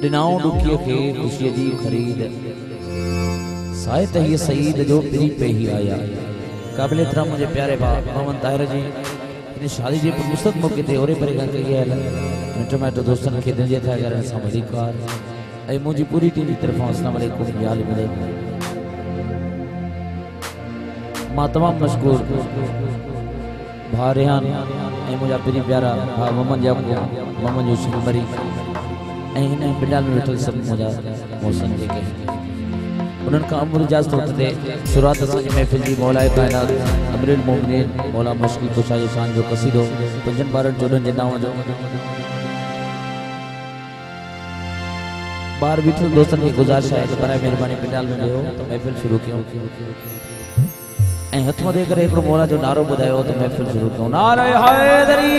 दिनाओं दुखिए के खुशी दी खरीद साहित ही सईद जो पिरी पे ही आया। काबिल इतरा मुझे प्यारे बाप मोहम्मद ताहिर जी इन शादी जी मुस्तक मौके ते ओरे परे गन कई है मिनट में तो दोस्तन के दिन जे था अगर सामरी कार ए मुझी पूरी टीम की तरफ अस्सलाम वालेकुम याल मिले मां तमाम मशकूर भारियान ए मुझा पिरी प्यारा भा मोहम्मद याकूब मोहम्मद यूसुफ मरी ए इन बिलाल में तो सब मुझा मौसम जे के उन्हन का अमर इजाजत होते शुरुआत असां जी महफिल जी मौला कायनात अमीरुल मोमिनीन मौला मुश्किल कुशा शान जो कसीदो पंजन बारन चोडन जे नाम जो बार भी दोस्तन की गुजारिश है कि बराए मेहरबानी बिलाल में हो तो महफिल शुरू कयो ए हथ में दे करे एकड़ो मौला जो नारो बुधायो तो महफिल शुरू कयो नारे हैदरी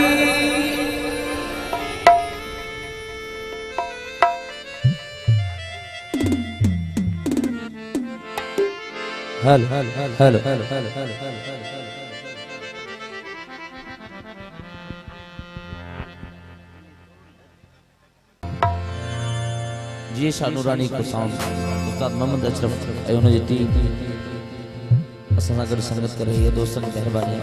हेलो हेलो जी शानूरानी को साउंड उस्ताद मोहम्मद अशरफ ए उन जी टीम असां सां गॾु संगत करे रही है दोस्तन की मेहरबानी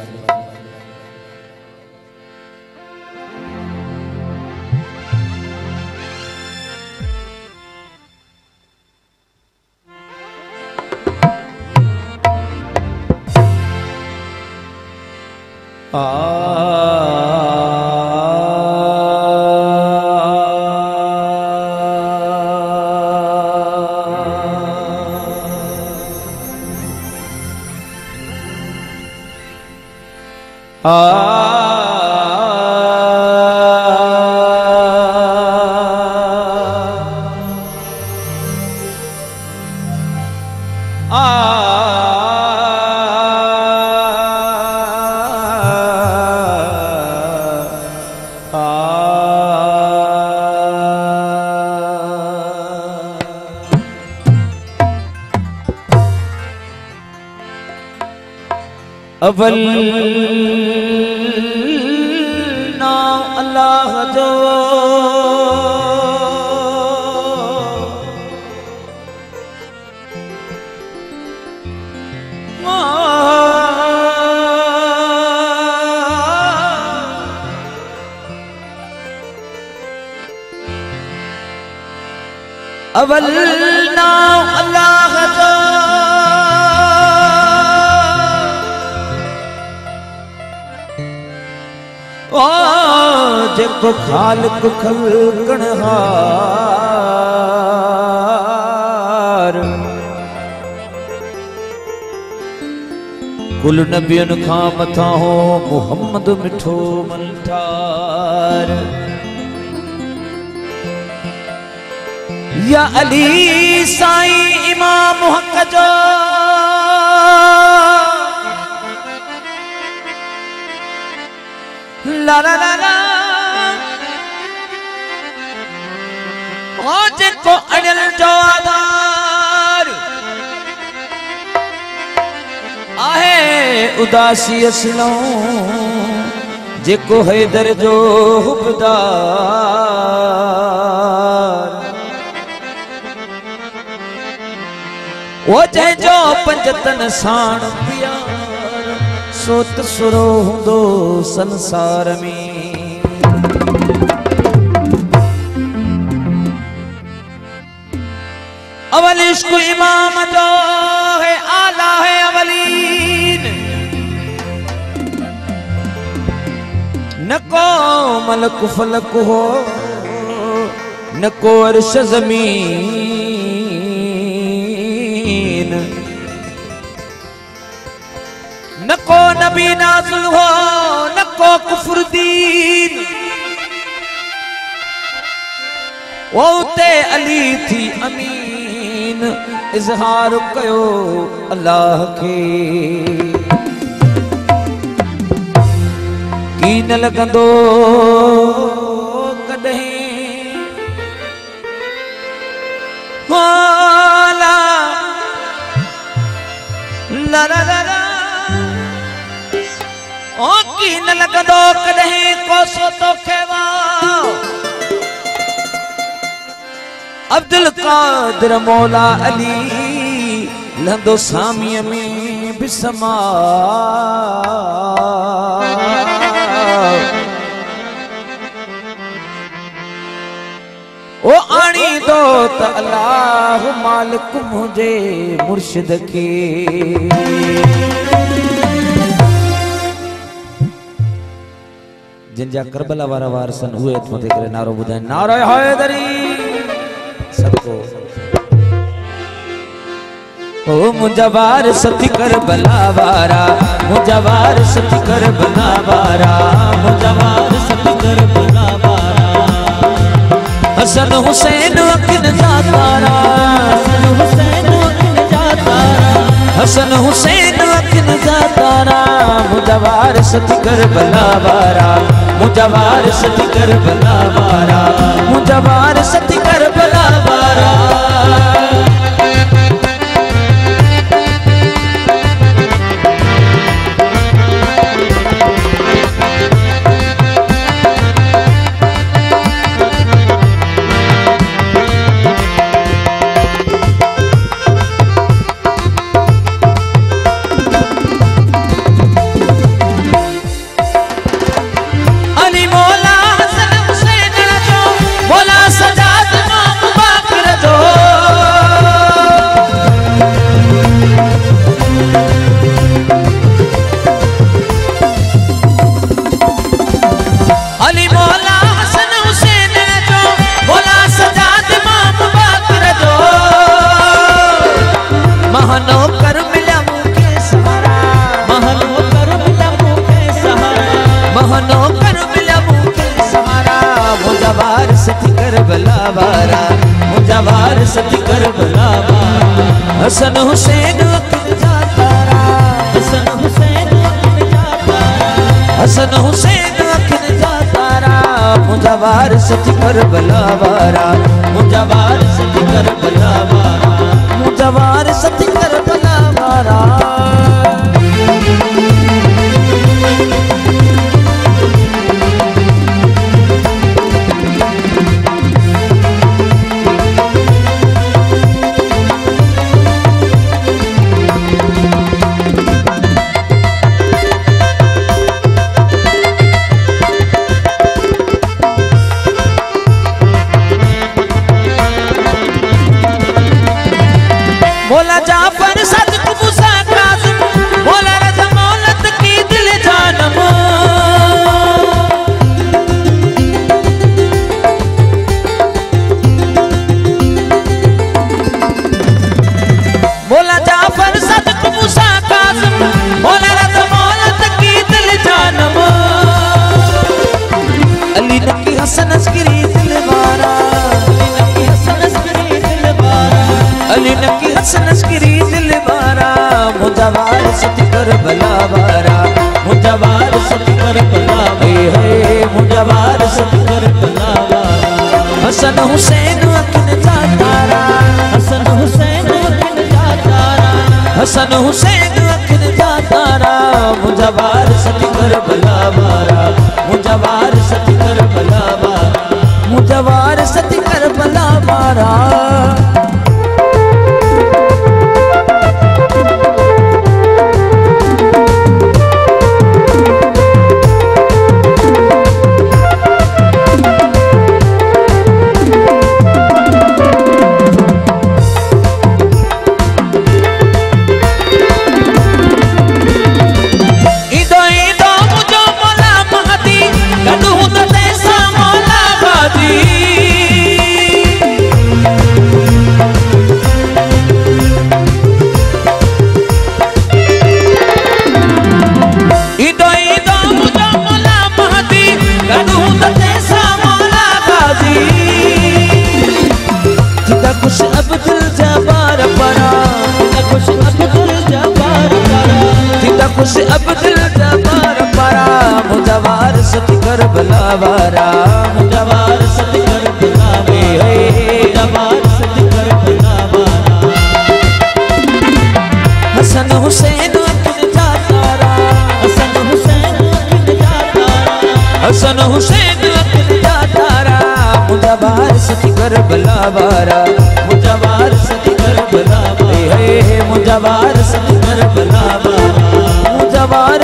अवल नाम अल्लाह जो अवल नाम अल्लाह जो जेको खालिक खलकणहार कुल नबियन खां मथा हो मुहम्मद मिठो मनठार या अली साईं इमाम हक जो ला ला ला ला जेको अड़ियल जो आधार आहे उदासी असलों जेको हैदर जो हुबदार वो जो पंजतन साण प्यार सोत सुरो हुंदो संसार में अवल इश्क इमाम जो है आला है अवलीन न को मलक फलक हो न को अर्श जमीन न को नबी नाज़िल हो न को कुफ्र दीन वो ते अली थी अमीन इजहार कयो अल्लाह के की न लगंदो कॾहिं ला ला ला ला ओ की न लगंदो कॾहिं कोसो तो खेवा अब्दुल कादिर मौला अली लंदो सामीअ में बिसमा ओ आणी दो त अल्लाह मालिक मुझे मुर्शिद के जिनजा करबला वारा वारसन उहे हथ मथे करे नारो बुधाए नारो हैदरी सबको ओ मुंजा वारसत करबला वारा मुंजा वारसत करबला वारा मुंजा वारसत करबला वारा हसन हुसैन अखिन जातारा हसन हुसैन अखिन जातारा हसन हुसैन अखिन जातारा मुंजा वारसत करबला वारा मुंजा वारसत करबला वारा मुंजा वारसत करबला वारा हसन हुसैन अखिन जातारा हसन हुसैन अखिन जातारा हसन हुसैन अखिन जातारा मुंजा वारसत करबला वारा मुंजा वारसत करबला वारा मुंजा वारसत करबला वारा मौला जाफर सदक मूसा कासिम मौला रज़ा मौलत की दिल जानम मौला जाफर सदक मूसा कासिम मौला रज़ा मौलत की दिल जानम अली नकी हसन अस्करी दिल वारा अली नकी हसन अस्करी दिल वारा अली नकी हसन अस्करी दिल वारा मुंजा वारसत करबला वारा मुंजा वारसत करबला वारा मुंजा वारसत करबला वारा हसन हुसैन अखिन जातारा हसन हुसैन अखिन जातारा हसन हुसैन अखिन जातारा मुंजा वारसत करबला वारा मुंजा वारसत करबला वारा मुंजा वारसत करबला वारा खुश अब्दुल जब्बार परा खुश अब्दुल जब्बार परा खुश अब्दुल जब्बार परा मुंजा वारसत करबला वारा मुंजा वारसत करबला मुंजा वारसत करबला वारा हसन हुसैन अखिन जातारा हसन हुसैन अखिन जातारा हसन हुसैन अखिन जातारा मुझा वार सची करबला वारा मुझा वार सची करबला वारा मुझा वार सची करबला वारा मुझा वार